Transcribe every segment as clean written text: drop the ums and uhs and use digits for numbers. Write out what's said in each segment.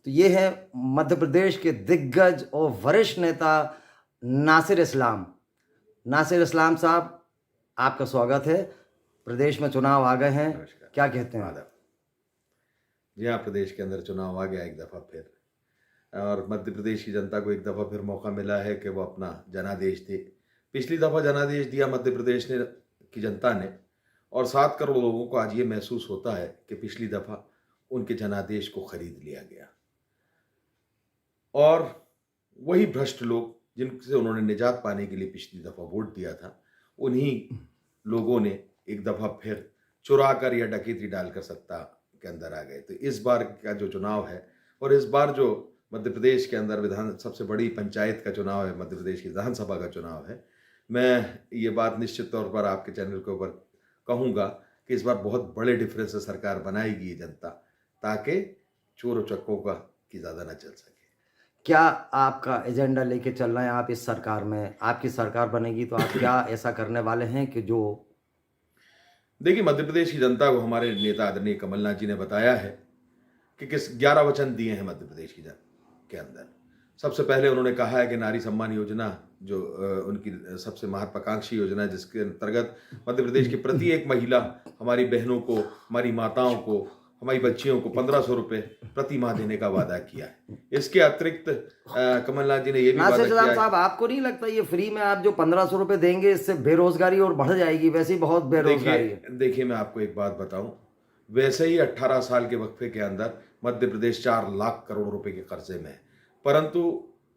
तो ये है मध्य प्रदेश के दिग्गज और वरिष्ठ नेता नासिर इस्लाम। नासिर इस्लाम साहब, आपका स्वागत है। प्रदेश में चुनाव आ गए हैं, नमस्कार। क्या कहते हैं? आदाब। जी हाँ, प्रदेश के अंदर चुनाव आ गया एक दफ़ा फिर, और मध्य प्रदेश की जनता को एक दफ़ा फिर मौका मिला है कि वो अपना जनादेश दे। पिछली दफ़ा जनादेश दिया मध्य प्रदेश ने की जनता ने, और 7 करोड़ लोगों को आज ये महसूस होता है कि पिछली दफ़ा उनके जनादेश को खरीद लिया गया, और वही भ्रष्ट लोग जिनसे उन्होंने निजात पाने के लिए पिछली दफ़ा वोट दिया था, उन्हीं लोगों ने एक दफ़ा फिर चुरा कर या डकैती डालकर सत्ता के अंदर आ गए। तो इस बार का जो चुनाव है, और इस बार जो मध्य प्रदेश के अंदर सबसे बड़ी पंचायत का चुनाव है, मध्य प्रदेश की विधानसभा का चुनाव है, मैं ये बात निश्चित तौर पर आपके चैनल के ऊपर कहूँगा कि इस बार बहुत बड़े डिफरेंस से सरकार बनाएगी ये जनता, ताकि चोर उचक्कों की ज़्यादा न चल सके। क्या आपका एजेंडा लेके चल रहे हैं आप इस सरकार में? आपकी सरकार बनेगी तो आप क्या ऐसा करने वाले हैं कि जो देखिए, मध्य प्रदेश की जनता को हमारे नेता आदरणीय कमलनाथ जी ने बताया है कि किस 11 वचन दिए हैं मध्य प्रदेश की के अंदर। सबसे पहले उन्होंने कहा है कि नारी सम्मान योजना जो उनकी सबसे महत्वाकांक्षी योजना है, जिसके अंतर्गत मध्य प्रदेश की प्रति एक महिला, हमारी बहनों को, हमारी माताओं को, हमारी बच्चियों को 1500 रुपये प्रति माह देने का वादा किया है। इसके अतिरिक्त कमलनाथ जी ने यह भी वादा नासिर किया है। साहब, आपको नहीं लगता ये फ्री में आप जो 1500 रुपये देंगे इससे बेरोजगारी और बढ़ जाएगी? वैसे ही बहुत बेरोजगारी है। देखिए, मैं आपको एक बात बताऊं, वैसे ही 18 साल के वक्फे के अंदर मध्य प्रदेश 4 लाख करोड़ रुपए के कर्जे में है। परंतु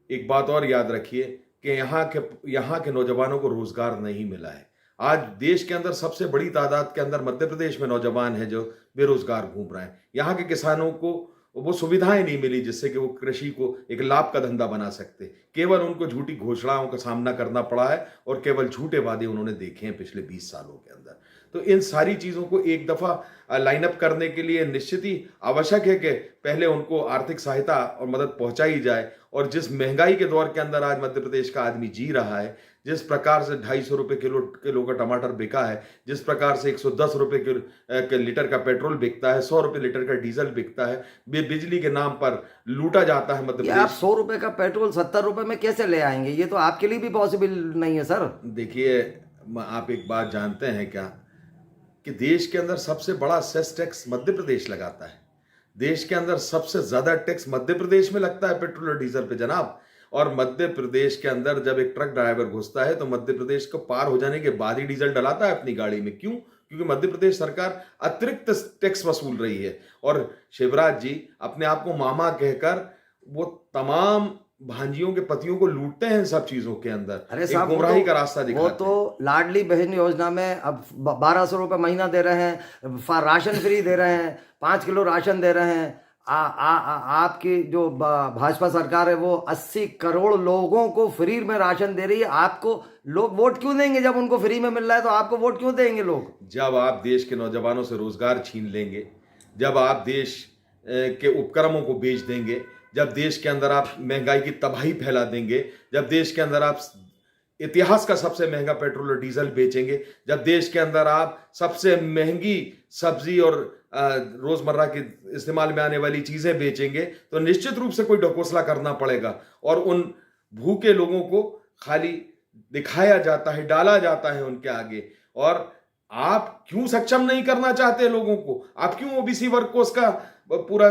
एक बात और याद रखिए कि यहाँ के नौजवानों को रोजगार नहीं मिला है। आज देश के अंदर सबसे बड़ी तादाद के अंदर मध्य प्रदेश में नौजवान हैं जो बेरोजगार घूम रहे हैं। यहाँ के किसानों को वो सुविधाएं नहीं मिली जिससे कि वो कृषि को एक लाभ का धंधा बना सकते। केवल उनको झूठी घोषणाओं का सामना करना पड़ा है, और केवल झूठे वादे उन्होंने देखे हैं पिछले 20 सालों के अंदर। तो इन सारी चीज़ों को एक दफ़ा लाइनअप करने के लिए निश्चित ही आवश्यक है कि पहले उनको आर्थिक सहायता और मदद पहुंचाई जाए। और जिस महंगाई के दौर के अंदर आज मध्य प्रदेश का आदमी जी रहा है, जिस प्रकार से 250 रुपये किलो का टमाटर बिका है, जिस प्रकार से 110 रुपये के लीटर का पेट्रोल बिकता है, 100 रुपये लीटर का डीजल बिकता है, बिजली के नाम पर लूटा जाता है मध्य प्रदेश। आप 100 रुपये का पेट्रोल 70 रुपये में कैसे ले आएंगे? ये तो आपके लिए भी पॉसिबल नहीं है सर। देखिए, आप एक बात जानते हैं क्या कि देश के अंदर सबसे बड़ा सेस टैक्स मध्य प्रदेश लगाता है। देश के अंदर सबसे ज्यादा टैक्स मध्य प्रदेश में लगता है पेट्रोल और डीजल पे जनाब। और मध्य प्रदेश के अंदर जब एक ट्रक ड्राइवर घुसता है तो मध्य प्रदेश को पार हो जाने के बाद ही डीजल डलाता है अपनी गाड़ी में। क्यों? क्योंकि मध्य प्रदेश सरकार अतिरिक्त टैक्स वसूल रही है, और शिवराज जी अपने आप को मामा कहकर वो तमाम भांजियों के पतियों को लूटते हैं सब चीजों के अंदर। अरे एक साहब, गुमराही का रास्ता दिखाते वो हैं। तो लाडली बहन योजना में अब 1200 रुपये महीना दे रहे हैं, राशन फ्री दे रहे हैं, 5 किलो राशन दे रहे हैं। आपकी जो भाजपा सरकार है वो 80 करोड़ लोगों को फ्री में राशन दे रही है। आपको लोग वोट क्यों देंगे? जब उनको फ्री में मिल रहा है तो आपको वोट क्यों देंगे लोग? जब आप देश के नौजवानों से रोजगार छीन लेंगे, जब आप देश के उपक्रमों को बेच देंगे, जब देश के अंदर आप महंगाई की तबाही फैला देंगे, जब देश के अंदर आप इतिहास का सबसे महंगा पेट्रोल और डीजल बेचेंगे, जब देश के अंदर आप सबसे महंगी सब्जी और रोजमर्रा के इस्तेमाल में आने वाली चीजें बेचेंगे, तो निश्चित रूप से कोई ढकोसला करना पड़ेगा। और उन भूखे लोगों को खाली दिखाया जाता है, डाला जाता है उनके आगे। और आप क्यों सक्षम नहीं करना चाहते लोगों को? आप क्यों ओबीसी वर्ग को उसका पूरा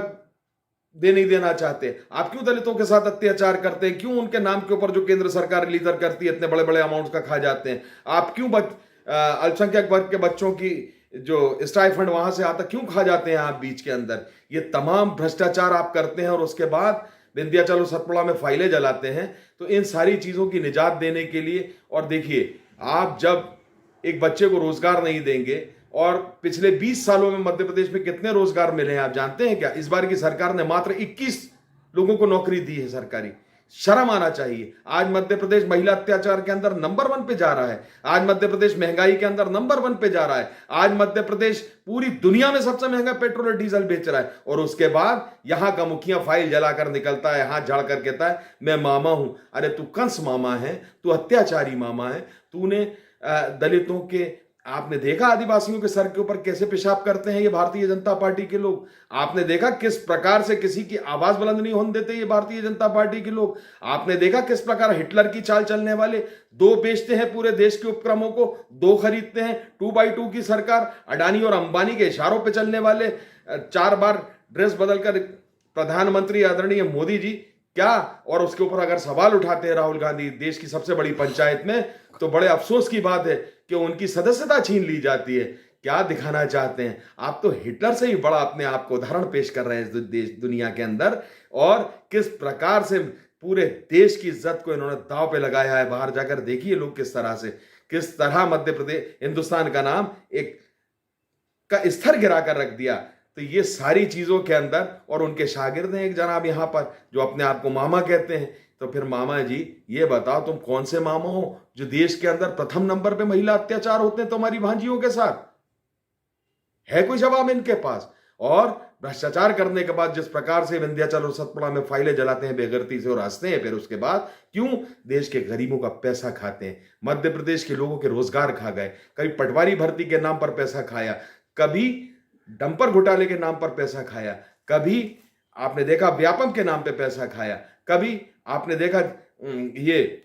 नहीं देना चाहते? आप क्यों दलितों के साथ अत्याचार करते हैं? क्यों उनके नाम के ऊपर जो केंद्र सरकार रिलीज करती है इतने बड़े बड़े अमाउंट का खा जाते हैं? आप क्यों अल्पसंख्यक वर्ग के बच्चों की जो स्टाइफंड वहां से आता क्यों खा जाते हैं आप बीच के अंदर? ये तमाम भ्रष्टाचार आप करते हैं, और उसके बाद विंध्याचल और सतपुड़ा में फाइलें जलाते हैं। तो इन सारी चीजों की निजात देने के लिए, और देखिए, आप जब एक बच्चे को रोजगार नहीं देंगे, और पिछले 20 सालों में मध्य प्रदेश में कितने रोजगार मिले हैं आप जानते हैं क्या? इस बार की सरकार ने मात्र 21 लोगों को नौकरी दी है सरकारी। शर्म आना चाहिए। आज मध्य प्रदेश महिला अत्याचार के अंदर नंबर 1 पे जा रहा है। आज मध्य प्रदेश महंगाई के अंदर नंबर 1 पे जा रहा है। आज मध्य प्रदेश पूरी दुनिया में सबसे महंगा पेट्रोल और डीजल बेच रहा है। और उसके बाद यहां का मुखिया फाइल जलाकर निकलता है, हाथ झाड़ कर कहता है मैं मामा हूं। अरे तू कंस मामा है, तू अत्याचारी मामा है। तूने दलितों के आपने देखा आदिवासियों के सर के ऊपर कैसे पेशाब करते हैं ये भारतीय जनता पार्टी के लोग। आपने देखा किस प्रकार से किसी की आवाज बुलंद नहीं होने देते ये भारतीय जनता पार्टी के लोग। आपने देखा किस प्रकार हिटलर की चाल चलने वाले, दो बेचते हैं पूरे देश के उपक्रमों को, दो खरीदते हैं, 2x2 की सरकार, अडानी और अंबानी के इशारों पर चलने वाले, 4 बार ड्रेस बदलकर प्रधानमंत्री आदरणीय मोदी जी क्या, और उसके ऊपर अगर सवाल उठाते हैं राहुल गांधी देश की सबसे बड़ी पंचायत में, तो बड़े अफसोस की बात है कि उनकी सदस्यता छीन ली जाती है। क्या दिखाना चाहते हैं आप? तो हिटलर से ही बड़ा अपने आप को उदाहरण पेश कर रहे हैं देश दुनिया के अंदर, और किस प्रकार से पूरे देश की इज्जत को इन्होंने दांव पे लगाया है। बाहर जाकर देखिए लोग किस तरह मध्य प्रदेश, हिंदुस्तान का नाम एक का स्तर गिरा कर रख दिया। तो ये सारी चीजों के अंदर, और उनके शागिर्द हैं एक जनाब यहां पर जो अपने आप को मामा कहते हैं। तो फिर मामा जी ये बताओ तुम कौन से मामा हो जो देश के अंदर प्रथम नंबर पे महिला अत्याचार होते हैं तुम्हारी भांजियों के साथ? है कोई जवाब इनके पास? और भ्रष्टाचार करने के बाद जिस प्रकार से विंध्याचल और सतपुड़ा में फाइलें जलाते हैं बेगरती से और हंसते हैं, फिर उसके बाद क्यों देश के गरीबों का पैसा खाते हैं। मध्य प्रदेश के लोगों के रोजगार खा गए, कभी पटवारी भर्ती के नाम पर पैसा खाया, कभी डंपर घोटाले के नाम पर पैसा खाया, कभी आपने देखा व्यापम के नाम पे पैसा खाया, कभी आपने देखा ये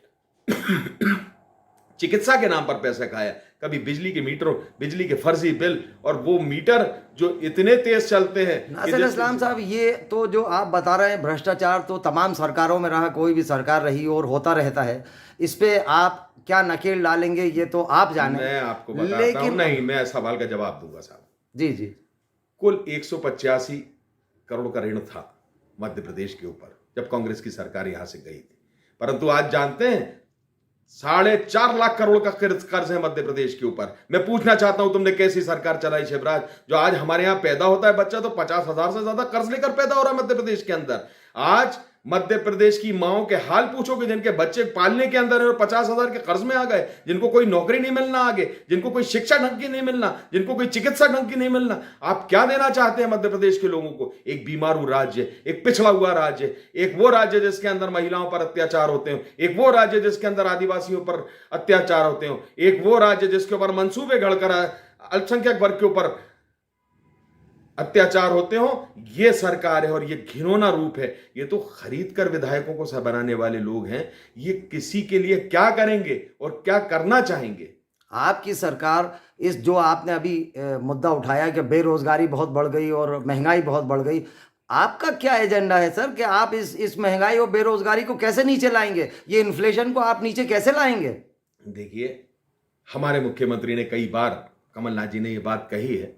चिकित्सा के नाम पर पैसा खाया, कभी बिजली के मीटरों, बिजली के फर्जी बिल, और वो मीटर जो इतने तेज चलते हैं। नासिर इस्लाम साहब, ये तो जो आप बता रहे हैं भ्रष्टाचार तो तमाम सरकारों में रहा, कोई भी सरकार रही और होता रहता है। इस पे आप क्या नकेल डालेंगे ये तो आप जाने। मैं आपको बताता हूं, नहीं मैं सवाल का जवाब दूंगा साहब। जी जी। कुल 185 करोड़ का ऋण था मध्य प्रदेश के ऊपर जब कांग्रेस की सरकार यहां से गई थी, परंतु आज जानते हैं 4.5 लाख करोड़ का कर्ज है मध्य प्रदेश के ऊपर। मैं पूछना चाहता हूं तुमने कैसी सरकार चलाई शिवराज, जो आज हमारे यहां पैदा होता है बच्चा तो 50,000 से ज्यादा कर्ज लेकर पैदा हो रहा है मध्य प्रदेश के अंदर। आज मध्य प्रदेश की माओं के हाल पूछोगे जिनके बच्चे पालने के अंदर है और 50,000 के कर्ज में आ गए, जिनको कोई नौकरी नहीं मिलना आगे, जिनको कोई शिक्षा ढंग की नहीं मिलना, जिनको कोई चिकित्सा ढंग की नहीं मिलना। आप क्या देना चाहते हैं मध्य प्रदेश के लोगों को? एक बीमारू राज्य, एक पिछड़ा हुआ राज्य, एक वो राज्य जिसके अंदर महिलाओं पर अत्याचार होते हो, एक वो राज्य जिसके अंदर आदिवासियों पर अत्याचार होते हो, एक वो राज्य जिसके ऊपर मंसूबे घड़कर अल्पसंख्यक वर्ग के ऊपर अत्याचार होते हो। ये सरकार है और ये घिनौना रूप है। ये तो खरीद कर विधायकों को सब बनाने वाले लोग हैं। ये किसी के लिए क्या करेंगे और क्या करना चाहेंगे? आपकी सरकार इस जो आपने अभी मुद्दा उठाया कि बेरोजगारी बहुत बढ़ गई और महंगाई बहुत बढ़ गई, आपका क्या एजेंडा है सर कि आप इस महंगाई और बेरोजगारी को कैसे नीचे लाएंगे? ये इन्फ्लेशन को आप नीचे कैसे लाएंगे? देखिए, हमारे मुख्यमंत्री ने कई बार, कमलनाथ जी ने ये बात कही है,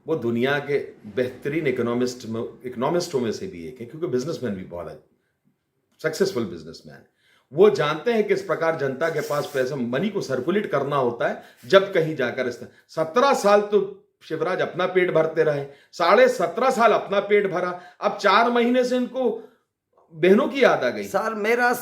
वो दुनिया के बेहतरीन इकोनॉमिस्टों में से भी एक है, क्योंकि बिजनेसमैन भी बहुत है, सक्सेसफुल बिजनेसमैन। वो जानते हैं किस प्रकार जनता के पास पैसा, मनी को सर्कुलेट करना होता है जब कहीं जाकर। 17 साल तो शिवराज अपना पेट भरते रहे, 17.5 साल अपना पेट भरा, अब 4 महीने से इनको बहनों की याद आ गई। सर मेरा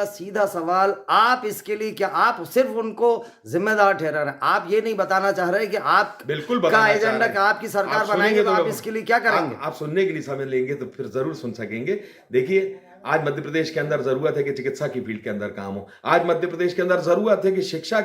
सीधा सवाल, आप इसके लिए क्या आप सिर्फ उनको जिम्मेदार ठहरा रहे हैं? आप ये नहीं बताना चाह रहे कि आप बिल्कुल का एजेंडा का आपकी सरकार बनाएंगे तो आप इसके लिए क्या करेंगे? आप सुनने के लिए समय लेंगे तो फिर जरूर सुन सकेंगे। देखिए, आज मध्य प्रदेश के अंदर जरूरत है कि चिकित्सा की फील्ड के अंदर काम हो। आज मध्य प्रदेश के अंदर जरूरत है कि शिक्षा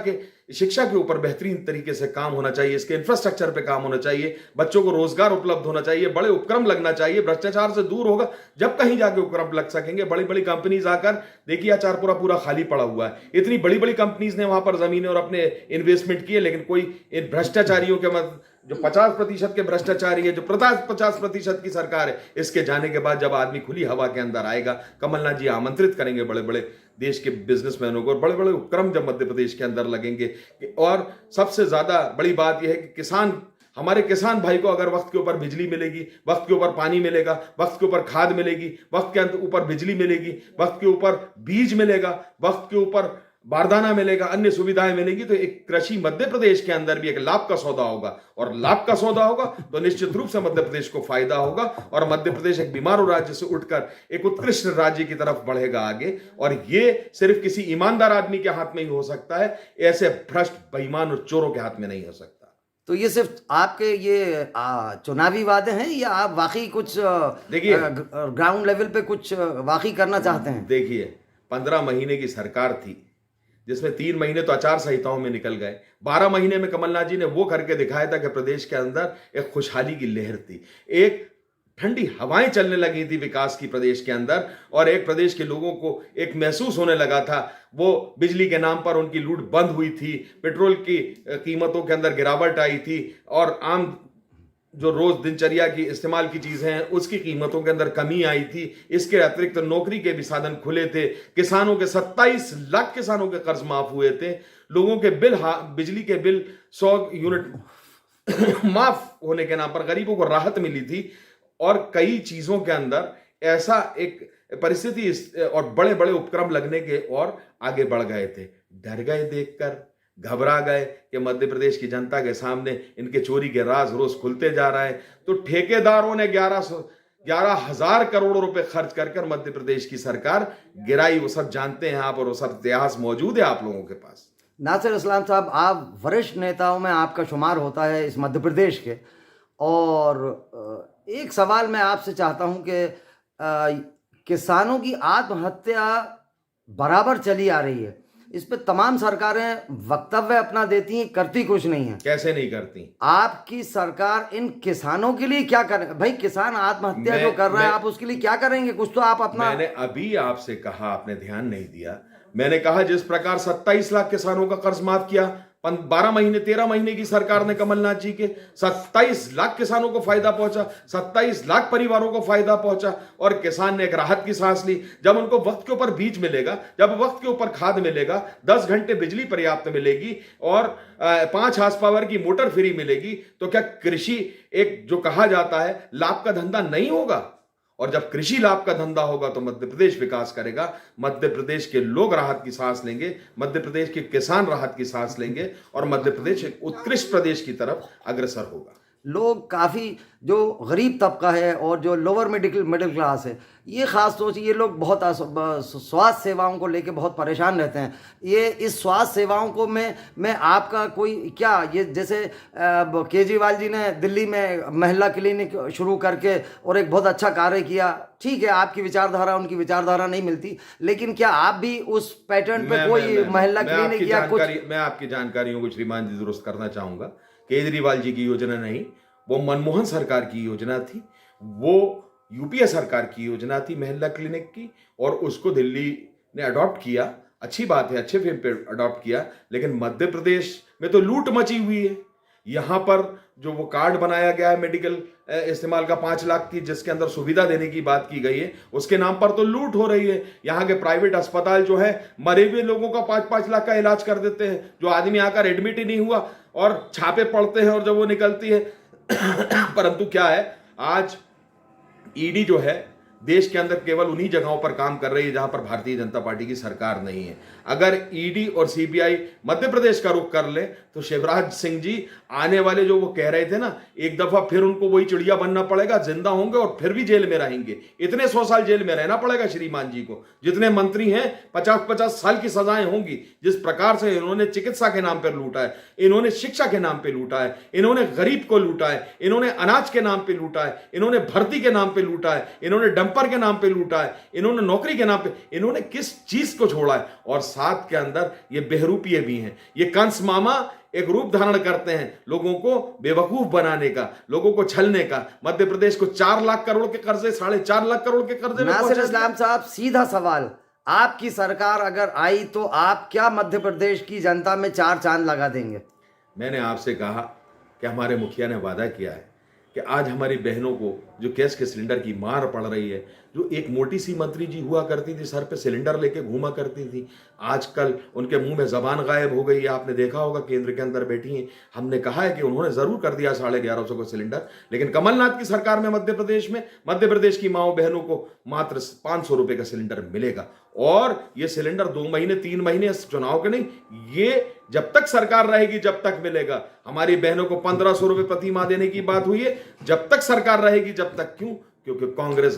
के ऊपर बेहतरीन तरीके से काम होना चाहिए, इसके इंफ्रास्ट्रक्चर पे काम होना चाहिए, बच्चों को रोजगार उपलब्ध होना चाहिए, बड़े उपक्रम लगना चाहिए, भ्रष्टाचार से दूर होगा जब कहीं जाके उपक्रम लग सकेंगे। बड़ी बड़ी कंपनीज आकर, देखिए आचारपुरा पूरा खाली पड़ा हुआ है, इतनी बड़ी बड़ी कंपनीज ने वहां पर जमीनें और अपने इन्वेस्टमेंट किए, लेकिन कोई इन भ्रष्टाचारियों के जो 50% के भ्रष्टाचारी है, जो 50% की सरकार है, इसके जाने के बाद जब आदमी खुली हवा के अंदर आएगा, कमलनाथ जी आमंत्रित करेंगे बड़े बड़े देश के बिजनेसमैनों को, और बड़े बड़े उपक्रम जब मध्य प्रदेश के अंदर लगेंगे। और सबसे ज्यादा बड़ी बात यह है कि हमारे किसान भाई को अगर वक्त के ऊपर बिजली मिलेगी, वक्त के ऊपर पानी मिलेगा, वक्त के ऊपर खाद मिलेगी, वक्त के ऊपर बिजली मिलेगी, वक्त के ऊपर बीज मिलेगा, वक्त के ऊपर बारदाना मिलेगा, अन्य सुविधाएं मिलेगी, तो एक कृषि मध्य प्रदेश के अंदर भी एक लाभ का सौदा होगा, और लाभ का सौदा होगा तो निश्चित रूप से मध्य प्रदेश को फायदा होगा, और मध्य प्रदेश एक बीमारू राज्य से उठकर एक उत्कृष्ट राज्य की तरफ बढ़ेगा आगे। और ये सिर्फ किसी ईमानदार आदमी के हाथ में ही हो सकता है, ऐसे भ्रष्ट बेईमान और चोरों के हाथ में नहीं हो सकता। तो ये सिर्फ आपके ये चुनावी वादे हैं या आप वाकई कुछ देखिए ग्राउंड लेवल पे कुछ वाकई करना चाहते हैं? देखिए, 15 महीने की सरकार थी जिसमें 3 महीने तो आचार संहिताओं में निकल गए, 12 महीने में कमलनाथ जी ने वो करके दिखाया था कि प्रदेश के अंदर एक खुशहाली की लहर थी, एक ठंडी हवाएं चलने लगी थी विकास की प्रदेश के अंदर, और एक प्रदेश के लोगों को एक महसूस होने लगा था। वो बिजली के नाम पर उनकी लूट बंद हुई थी, पेट्रोल की कीमतों के अंदर गिरावट आई थी, और आम जो रोज दिनचर्या की इस्तेमाल की चीजें हैं उसकी कीमतों के अंदर कमी आई थी। इसके अतिरिक्त नौकरी के भी साधन खुले थे, किसानों के 27 लाख किसानों के कर्ज माफ हुए थे, लोगों के बिल बिजली के बिल 100 यूनिट माफ होने के नाम पर गरीबों को राहत मिली थी, और कई चीजों के अंदर ऐसा एक परिस्थिति और बड़े बड़े उपक्रम लगने के और आगे बढ़ गए थे। डर गए, देखकर घबरा गए कि मध्य प्रदेश की जनता के सामने इनके चोरी के राज रोज खुलते जा रहे हैं। तो ठेकेदारों ने 11,000 करोड़ रुपए खर्च कर मध्य प्रदेश की सरकार गिराई। वो सब जानते हैं आप, और वो सब इतिहास मौजूद है आप लोगों के पास। नासिर इस्लाम साहब, आप वरिष्ठ नेताओं में आपका शुमार होता है इस मध्य प्रदेश के, और एक सवाल मैं आपसे चाहता हूं कि किसानों की आत्महत्या बराबर चली आ रही है, इस पे तमाम सरकारें वक्तव्य अपना देती हैं, करती कुछ नहीं है। कैसे नहीं करती? आपकी सरकार इन किसानों के लिए क्या करे? भाई किसान आत्महत्या जो कर रहा है, आप उसके लिए क्या करेंगे? कुछ तो आप अपना। मैंने अभी आपसे कहा, आपने ध्यान नहीं दिया। मैंने कहा जिस प्रकार 27 लाख किसानों का कर्ज माफ किया 12 महीने 13 महीने की सरकार ने कमलनाथ जी के, 27 लाख किसानों को फायदा पहुंचा, 27 लाख परिवारों को फायदा पहुंचा, और किसान ने एक राहत की सांस ली। जब उनको वक्त के ऊपर बीज मिलेगा, जब वक्त के ऊपर खाद मिलेगा, 10 घंटे बिजली पर्याप्त मिलेगी, और 5 हार्स पावर की मोटर फ्री मिलेगी, तो क्या कृषि एक जो कहा जाता है लाभ का धंधा नहीं होगा? और जब कृषि लाभ का धंधा होगा तो मध्य प्रदेश विकास करेगा, मध्य प्रदेश के लोग राहत की सांस लेंगे, मध्य प्रदेश के किसान राहत की सांस लेंगे, और मध्य प्रदेश एक उत्कृष्ट प्रदेश की तरफ अग्रसर होगा। लोग काफ़ी जो गरीब तबका है और जो लोअर मिडिल क्लास है, ये ख़ास तौर से ये लोग बहुत स्वास्थ्य सेवाओं को लेके बहुत परेशान रहते हैं। ये इस स्वास्थ्य सेवाओं को मैं आपका कोई क्या, ये जैसे केजरीवाल जी ने दिल्ली में महिला क्लिनिक शुरू करके और एक बहुत अच्छा कार्य किया, ठीक है आपकी विचारधारा उनकी विचारधारा नहीं मिलती, लेकिन क्या आप भी उस पैटर्न पे कोई महिला क्लिनिक या कुछ? मैं आपकी जानकारियों को श्रीमान जी दुरुस्त करना चाहूंगा। केजरीवाल जी की योजना नहीं, वो मनमोहन सरकार की योजना थी, वो यूपीए सरकार की योजना थी महिला क्लिनिक की, और उसको दिल्ली ने अडॉप्ट किया। अच्छी बात है, अच्छे फेम पे अडॉप्ट किया, लेकिन मध्य प्रदेश में तो लूट मची हुई है। यहां पर जो वो कार्ड बनाया गया है मेडिकल इस्तेमाल का 5 लाख की, जिसके अंदर सुविधा देने की बात की गई है, उसके नाम पर तो लूट हो रही है। यहाँ के प्राइवेट अस्पताल जो है मरे हुए लोगों का 5-5 लाख का इलाज कर देते हैं, जो आदमी आकर एडमिट ही नहीं हुआ, और छापे पड़ते हैं और जब वो निकलती है परंतु क्या है, आज ईडी जो है देश के अंदर केवल उन्हीं जगहों पर काम कर रही है जहां पर भारतीय जनता पार्टी की सरकार नहीं है। अगर ईडी और सीबीआई मध्य प्रदेश का रुख कर ले तो शिवराज सिंह जी आने वाले जो वो कह रहे थे ना, एक दफा फिर उनको वही चिड़िया बनना पड़ेगा, जिंदा होंगे और फिर भी जेल में रहेंगे। इतने 100 साल जेल में रहना पड़ेगा श्रीमान जी को। जितने मंत्री हैं 50-50 साल की सजाएं होंगी। जिस प्रकार से इन्होंने चिकित्सा के नाम पर लूटा है, इन्होंने शिक्षा के नाम पर लूटा है, इन्होंने गरीब को लूटा है, इन्होंने अनाज के नाम पर लूटा है, इन्होंने भर्ती के नाम पर लूटा है, इन्होंने डंपर के नाम पे लूटा है, इन्होंने नौकरी के नाम पे, इन्होंने किस चीज को छोड़ा है? और साथ के अंदर ये बेहरूपिये भी हैं। ये कंस मामा एक रूप धारण करते हैं लोगों को बेवकूफ बनाने का, लोगों को छलने का। मध्य प्रदेश को 4 लाख करोड़ के कर्जे, 4.5 लाख करोड़ के कर्जे में नासिर इस्लाम साहब, सीधा सवाल, आपकी सरकार अगर आई तो आप क्या मध्य प्रदेश की जनता में 4 चांद लगा देंगे? मैंने आपसे कहा कि हमारे मुखिया ने वादा किया है कि आज हमारी बहनों को जो गैस के सिलेंडर की मार पड़ रही है, जो एक मोटी सी मंत्री जी हुआ करती थी, सर पे सिलेंडर लेके घूमा करती थी, आजकल उनके मुंह में जबान गायब हो गई है। आपने देखा होगा केंद्र के अंदर बैठी हैं। हमने कहा है कि उन्होंने जरूर कर दिया 1150 का सिलेंडर, लेकिन कमलनाथ की सरकार में मध्य प्रदेश की माओ बहनों को मात्र 500 रुपए का सिलेंडर मिलेगा। और ये सिलेंडर 2 महीने 3 महीने चुनाव के नहीं, ये जब तक सरकार रहेगी जब तक मिलेगा। हमारी बहनों को 1500 रुपए प्रति माह देने की बात हुई है, जब तक सरकार रहेगी जब तक। क्यों? क्योंकि कांग्रेस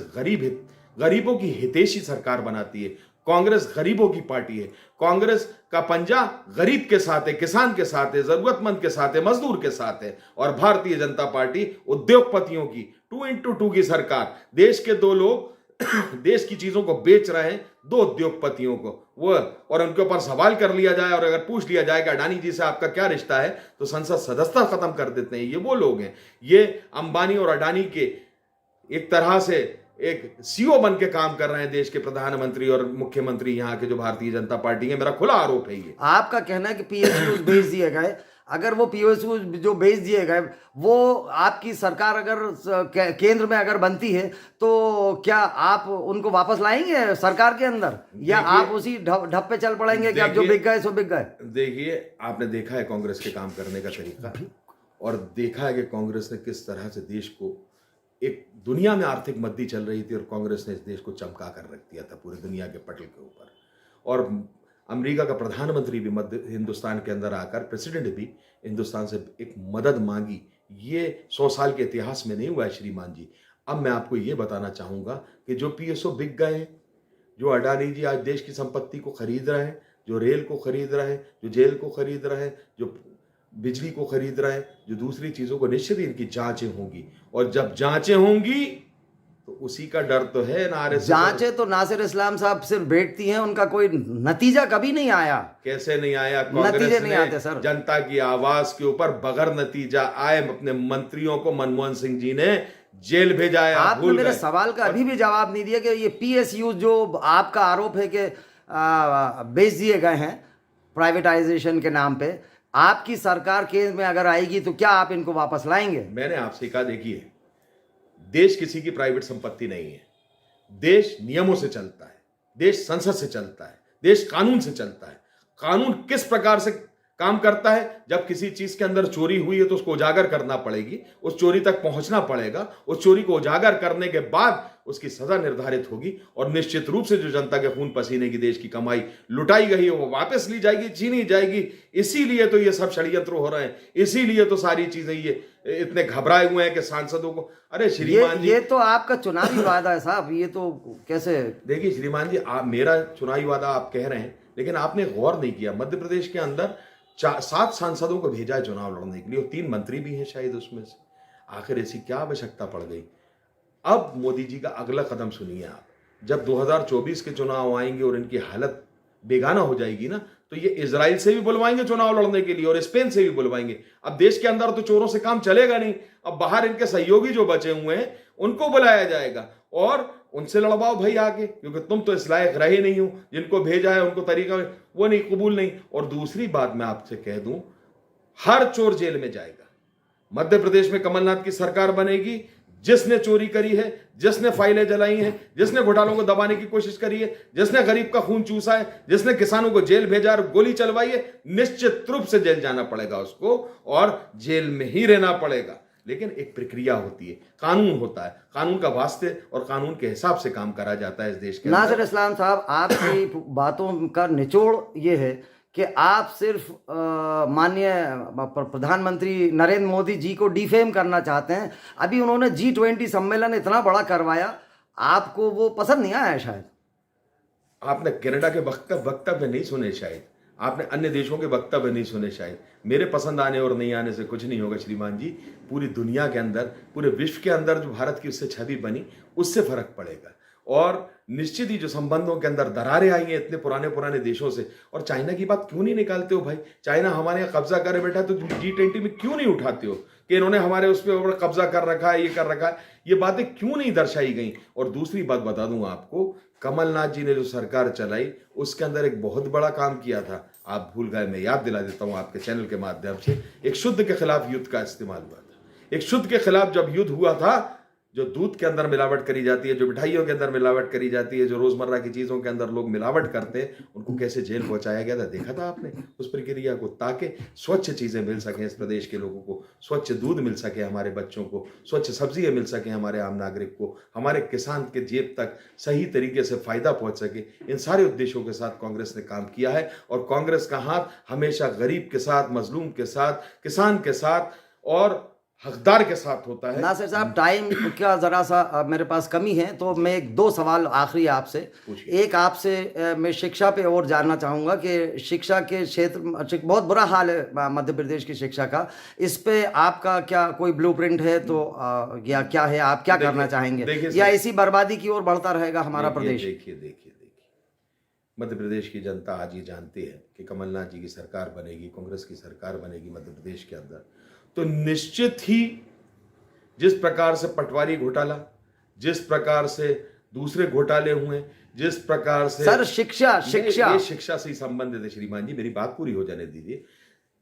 गरीबों की हितैषी सरकार बनाती है। कांग्रेस गरीबों की पार्टी है। कांग्रेस का पंजा गरीब के साथ है, किसान के साथ है, जरूरतमंद के साथ है, मजदूर के साथ है। और भारतीय जनता पार्टी उद्योगपतियों की 2x2 की सरकार। देश के 2 लोग देश की चीजों को बेच रहे हैं दो उद्योगपतियों को, वो और उनके ऊपर सवाल कर लिया जाए और अगर पूछ लिया जाए कि अडानी जी से आपका क्या रिश्ता है तो संसद सदस्यता खत्म कर देते हैं। ये वो लोग हैं, ये अंबानी और अडानी के एक तरह से एक सीओ बन के काम कर रहे हैं देश के प्रधानमंत्री और मुख्यमंत्री यहाँ के जो भारतीय जनता पार्टी है। मेरा खुला आरोप है ये। आपका कहना है कि पीएसयू भेज दिए गए, अगर वो पीएसयू जो भेज दिए गए वो आपकी सरकार अगर केंद्र में अगर बनती है तो क्या आप उनको वापस लाएंगे सरकार के अंदर, या आप उसी ढप पे चल पड़ेंगे कि अब जो बिक गए सो बिक गए? देखिए, आपने देखा है कांग्रेस के काम करने का तरीका और देखा है कि कांग्रेस ने किस तरह से देश को, एक दुनिया में आर्थिक मंदी चल रही थी और कांग्रेस ने इस देश को चमका कर रख दिया था पूरी दुनिया के पटल के ऊपर। और अमेरिका का प्रधानमंत्री भी मध्य हिंदुस्तान के अंदर आकर, प्रेसिडेंट भी हिंदुस्तान से एक मदद मांगी। ये 100 साल के इतिहास में नहीं हुआ है श्रीमान जी। अब मैं आपको ये बताना चाहूँगा कि जो पीएसओ बिक गए हैं, जो अडानी जी आज देश की संपत्ति को खरीद रहे हैं, जो रेल को खरीद रहे हैं, जो जेल को खरीद रहे हैं, जो बिजली को खरीद रहे हैं, जो दूसरी चीज़ों को, निश्चित ही इनकी जांचें होंगी और जब जांचें होंगी तो उसी का डर तो है ना। जांचें तो नासिर इस्लाम साहब सिर्फ बैठती हैं, उनका कोई नतीजा कभी नहीं आया। कैसे नहीं आया? नतीजे नहीं आते सर। जनता की आवाज के ऊपर बगैर नतीजा आए अपने मंत्रियों को मनमोहन सिंह जी ने जेल भेजा है। आपने मेरे सवाल का अभी भी जवाब नहीं दिया कि ये पीएसयू जो आपका आरोप है कि बेच दिए गए हैं प्राइवेटाइजेशन के नाम पे, आपकी सरकार केंद्र में अगर आएगी तो क्या आप इनको वापस लाएंगे? मैंने आपसे कहा, देखिए, देश किसी की प्राइवेट संपत्ति नहीं है। देश नियमों से चलता है, देश संसद से चलता है, देश कानून से चलता है। कानून किस प्रकार से काम करता है? जब किसी चीज के अंदर चोरी हुई है तो उसको उजागर करना पड़ेगी, उस चोरी तक पहुंचना पड़ेगा, उस चोरी को उजागर करने के बाद उसकी सजा निर्धारित होगी और निश्चित रूप से जो जनता के खून पसीने की देश की कमाई लुटाई गई है वो वापस ली जाएगी, छीनी जाएगी। इसीलिए तो ये सब षड्यंत्र हो रहे हैं, इसीलिए तो सारी चीजें ये इतने घबराए हुए हैं कि सांसदों को, अरे श्रीमान जी, ये तो आपका चुनावी वादा है साहब, ये तो कैसे? देखिए श्रीमान जी, आप मेरा चुनावी वादा आप कह रहे हैं, लेकिन आपने गौर नहीं किया। मध्य प्रदेश के अंदर 7 सांसदों को भेजा है चुनाव लड़ने के लिए और 3 मंत्री भी हैं शायद उसमें से। आखिर ऐसी क्या आवश्यकता पड़ गई? अब मोदी जी का अगला कदम सुनिए आप। जब 2024 के चुनाव आएंगे और इनकी हालत बेगाना हो जाएगी ना, तो ये इजराइल से भी बुलवाएंगे चुनाव लड़ने के लिए और स्पेन से भी बुलवाएंगे। अब देश के अंदर तो चोरों से काम चलेगा नहीं, अब बाहर इनके सहयोगी जो बचे हुए हैं उनको बुलाया जाएगा और उनसे लड़वाओ भाई आके, क्योंकि तुम तो इस लायक रहे नहीं हो। जिनको भेजा है उनको तरीका वो नहीं, कबूल नहीं। और दूसरी बात मैं आपसे कह दूं, हर चोर जेल में जाएगा। मध्य प्रदेश में कमलनाथ की सरकार बनेगी। जिसने चोरी करी है, जिसने फाइलें जलाई हैं, जिसने घोटालों को दबाने की कोशिश करी है, जिसने गरीब का खून चूसा है, जिसने किसानों को जेल भेजा और गोली चलवाई है, निश्चित रूप से जेल जाना पड़ेगा उसको और जेल में ही रहना पड़ेगा। लेकिन एक प्रक्रिया होती है, कानून होता है, कानून का वास्ते और कानून के हिसाब से काम करा जाता है इस देश के अंदर। नासिर इस्लाम साहब, आपकी बातों का निचोड़ ये है कि आप सिर्फ माननीय प्रधानमंत्री नरेंद्र मोदी जी को डिफेम करना चाहते हैं। अभी उन्होंने G20 सम्मेलन इतना बड़ा करवाया, आपको वो पसंद नहीं आया शायद? आपने कनाडा के वक्तव्य नहीं सुने शायद, आपने अन्य देशों के वक्तव्य नहीं सुने शायद। मेरे पसंद आने और नहीं आने से कुछ नहीं होगा श्रीमान जी। पूरी दुनिया के अंदर, पूरे विश्व के अंदर जो भारत की उससे छवि बनी, उससे फर्क पड़ेगा। और निश्चित ही जो संबंधों के अंदर दरारें आई हैं इतने पुराने देशों से, और चाइना की बात क्यों नहीं निकालते हो भाई? चाइना हमारे यहाँ कब्जा करे बैठा, तो G20 में क्यों नहीं उठाते हो कि इन्होंने हमारे उस पर कब्जा कर रखा है, ये कर रखा है? ये बातें क्यों नहीं दर्शाई गई? और दूसरी बात बता दूं आपको, कमलनाथ जी ने जो सरकार चलाई उसके अंदर एक बहुत बड़ा काम किया था, आप भूल गए, मैं याद दिला देता हूं आपके चैनल के माध्यम से। एक शुद्ध के खिलाफ युद्ध का इस्तेमाल हुआ था। एक शुद्ध के खिलाफ जब युद्ध हुआ था, जो दूध के अंदर मिलावट करी जाती है, जो मिठाइयों के अंदर मिलावट करी जाती है, जो रोजमर्रा की चीजों के अंदर लोग मिलावट करते हैं, उनको कैसे जेल पहुंचाया गया था, देखा था आपने उस प्रक्रिया को? ताकि स्वच्छ चीजें मिल सकें इस प्रदेश के लोगों को, स्वच्छ दूध मिल सके हमारे बच्चों को, स्वच्छ सब्जियां मिल सके हमारे आम नागरिक को, हमारे किसान के जेब तक सही तरीके से फायदा पहुंच सके। इन सारे उद्देश्यों के साथ कांग्रेस ने काम किया है और कांग्रेस का हाथ हमेशा गरीब के साथ, मजलूम के साथ, किसान के साथ और हकदार के साथ होता है। नासिर साहब, टाइम का ज़रा सा मेरे पास कमी है, तो मैं एक दो सवाल आखिरी आपसे, पूछिए। एक आपसे मैं शिक्षा पे और जानना चाहूँगा कि शिक्षा के क्षेत्र बहुत बुरा हाल है मध्य प्रदेश की शिक्षा का, इस पे आपका क्या कोई ब्लूप्रिंट है तो या क्या है, आप क्या करना चाहेंगे, या इसी बर्बादी की ओर बढ़ता रहेगा हमारा प्रदेश? देखिए, मध्य प्रदेश की जनता आज ये जानती है कि कमलनाथ जी की सरकार बनेगी, कांग्रेस की सरकार बनेगी मध्य प्रदेश के अंदर, तो निश्चित ही जिस प्रकार से पटवारी घोटाला, जिस प्रकार से दूसरे घोटाले हुए, जिस प्रकार से सर शिक्षा ये शिक्षा से ही संबंधित है श्रीमान जी, मेरी बात पूरी हो जाने दीजिए।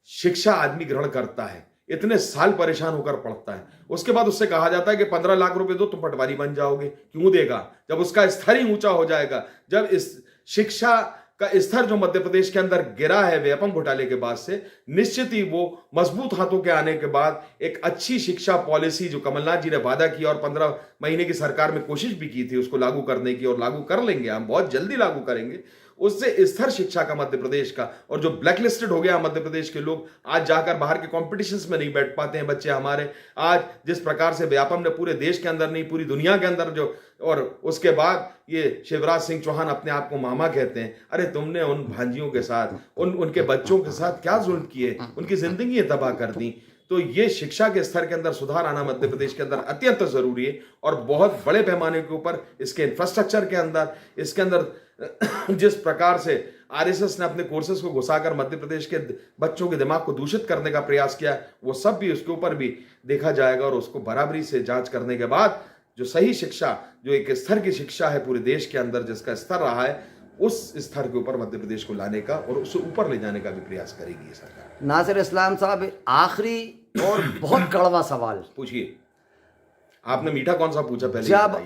शिक्षा आदमी ग्रहण करता है, इतने साल परेशान होकर पढ़ता है, उसके बाद उससे कहा जाता है कि 15 लाख रुपए दो तुम पटवारी बन जाओगे। क्यों देगा? जब उसका स्तर ही ऊंचा हो जाएगा, जब इस शिक्षा का स्तर जो मध्य प्रदेश के अंदर गिरा है व्यापम घोटाले के बाद से, निश्चित ही वो मजबूत हाथों के आने के बाद एक अच्छी शिक्षा पॉलिसी जो कमलनाथ जी ने वादा किया और 15 महीने की सरकार में कोशिश भी की थी उसको लागू करने की, और लागू कर लेंगे, हम बहुत जल्दी लागू करेंगे, उससे स्तर शिक्षा का मध्य प्रदेश का, और जो ब्लैकलिस्टेड हो गया मध्य प्रदेश के लोग, आज जाकर बाहर के कॉम्पिटिशन्स में नहीं बैठ पाते हैं बच्चे हमारे। आज जिस प्रकार से व्यापम ने पूरे देश के अंदर नहीं पूरी दुनिया के अंदर जो, और उसके बाद ये शिवराज सिंह चौहान अपने आप को मामा कहते हैं। अरे तुमने उन भांजियों के साथ, उनके बच्चों के साथ क्या जुल्म किए, उनकी जिंदगी तबाह कर दी। तो ये शिक्षा के स्तर के अंदर सुधार आना मध्य प्रदेश के अंदर अत्यंत जरूरी है, और बहुत बड़े पैमाने के ऊपर इसके इंफ्रास्ट्रक्चर के अंदर, इसके अंदर जिस प्रकार से आरएसएस ने अपने कोर्सेज को घुसाकर मध्य प्रदेश के बच्चों के दिमाग को दूषित करने का प्रयास किया, वो सब भी उसके ऊपर भी देखा जाएगा, और उसको बराबरी से जांच करने के बाद जो सही शिक्षा, जो एक स्तर की शिक्षा है पूरे देश के अंदर जिसका स्तर रहा है, उस स्तर के ऊपर मध्य प्रदेश को लाने का और उसे ऊपर ले जाने का भी प्रयास करेगी ये सरकार। नासिर इस्लाम साहब, आखिरी और बहुत कड़वा सवाल पूछिए। आपने मीठा कौन सा पूछा पहले? जब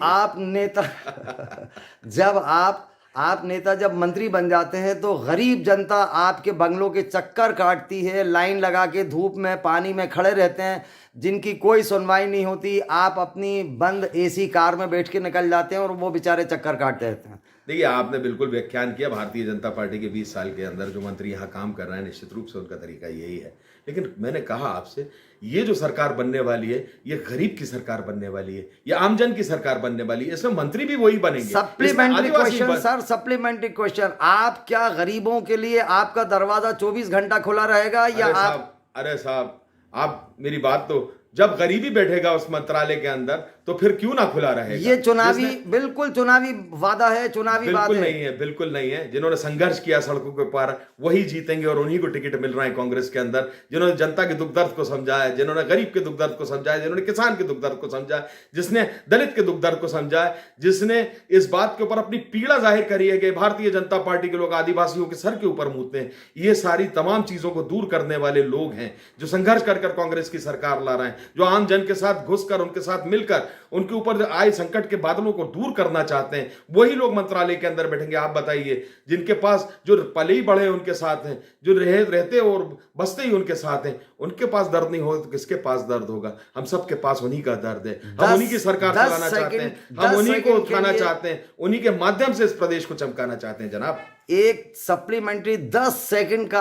आप नेता जब मंत्री बन जाते हैं तो गरीब जनता आपके बंगलों के चक्कर काटती है, लाइन लगा के धूप में पानी में खड़े रहते हैं, जिनकी कोई सुनवाई नहीं होती। आप अपनी बंद एसी कार में बैठ के निकल जाते हैं और वो बेचारे चक्कर काटते रहते हैं। देखिए, आपने बिल्कुल व्याख्यान किया। भारतीय जनता पार्टी के 20 साल के अंदर जो मंत्री यहाँ काम कर रहे हैं, निश्चित रूप से उनका तरीका यही है। लेकिन मैंने कहा आपसे, ये जो सरकार बनने वाली है, ये गरीब की सरकार बनने वाली है, ये आमजन की सरकार बनने वाली है, इसमें मंत्री भी वही बनेंगे। Supplementary question sir, supplementary question, आप क्या गरीबों के लिए आपका दरवाजा 24 घंटा खुला रहेगा या आप? अरे साहब, आप मेरी बात तो, जब गरीबी बैठेगा उस मंत्रालय के अंदर तो फिर क्यों ना खुला रहेगा? ये चुनावी, बिल्कुल चुनावी वादा है, चुनावी बात है। बिल्कुल नहीं है। जिन्होंने संघर्ष किया सड़कों के पार वही जीतेंगे, और उन्हीं को टिकट मिल रहा है कांग्रेस के अंदर। जिन्होंने जनता के दुख दर्द को समझा है, जिन्होंने गरीब के दुख दर्द को समझा है, जिन्होंने किसान के दुख दर्द को समझा है, जिसने दलित के दुख दर्द को समझा है, जिसने इस बात के ऊपर अपनी पीड़ा जाहिर करी है कि भारतीय जनता पार्टी के लोग आदिवासियों के सर के ऊपर मूतते हैं, ये सारी तमाम चीजों को दूर करने वाले लोग हैं जो संघर्ष कर कांग्रेस की सरकार ला रहे हैं, जो आम जन के साथ घुसकर, उनके साथ मिलकर, उनके ऊपर आए संकट के बादलों को दूर करना चाहते हैं। वही लोग मंत्रालय के अंदर बैठेंगे। आप बताइए, जिनके पास जो पले ही बड़े उनके साथ हैं, जो रहते और बसते ही उनके साथ हैं, उनके पास दर्द नहीं होगा तो किसके पास दर्द होगा? हम सबके पास उन्हीं का दर्द है। हम उन्हीं की सरकार चलाना चाहते हैं, हम उन्हीं को उठाना चाहते हैं, उन्हीं के माध्यम से इस प्रदेश को चमकाना चाहते हैं। जनाब, एक सप्लीमेंट्री 10 सेकंड का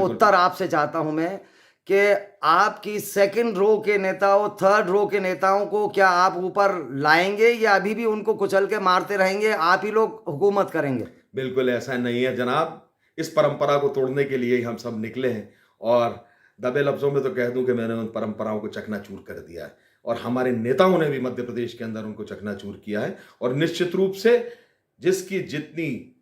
उत्तर आपसे चाहता हूं मैं कि आपकी सेकंड रो के नेताओं, थर्ड रो के नेताओं को क्या आप ऊपर लाएंगे या अभी भी उनको कुचल के मारते रहेंगे, आप ही लोग हुकूमत करेंगे? बिल्कुल ऐसा नहीं है जनाब। इस परंपरा को तोड़ने के लिए ही हम सब निकले हैं, और दबे लफ्जों में तो कह दूं कि मैंने उन परंपराओं को चकनाचूर कर दिया है, और हमारे नेताओं ने भी मध्य प्रदेश के अंदर उनको चकनाचूर किया है। और निश्चित रूप से जिसकी जितनी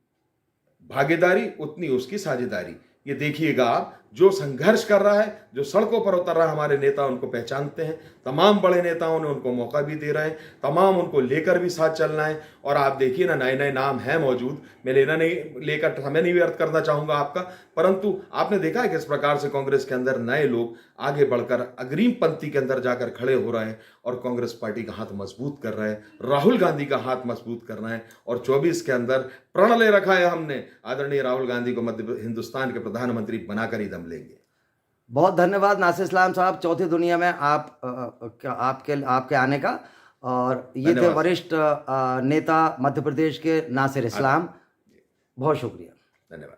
भागीदारी उतनी उसकी साझेदारी। ये देखिएगा आप, जो संघर्ष कर रहा है, जो सड़कों पर उतर रहा है, हमारे नेता उनको पहचानते हैं। तमाम बड़े नेताओं ने उनको मौका भी दे रहे हैं, तमाम उनको लेकर भी साथ चलना है। और आप देखिए ना, नए नए नाम हैं मौजूद। मैं लेकर समय नहीं व्यर्थ करना चाहूंगा आपका, परंतु आपने देखा है किस प्रकार से कांग्रेस के अंदर नए लोग आगे बढ़कर अग्रिम पंक्ति के अंदर जाकर खड़े हो रहे हैं और कांग्रेस पार्टी का हाथ मजबूत कर रहे हैं, राहुल गांधी का हाथ मजबूत कर रहे हैं। और 24 के अंदर प्रण ले रखा है हमने, आदरणीय राहुल गांधी को हिंदुस्तान के प्रधानमंत्री बनाकर ही दम लेंगे। बहुत धन्यवाद नासिर इस्लाम साहब, चौथी दुनिया में आपके आने का। और ये थे वरिष्ठ नेता मध्य प्रदेश के नासिर इस्लाम। बहुत शुक्रिया, धन्यवाद।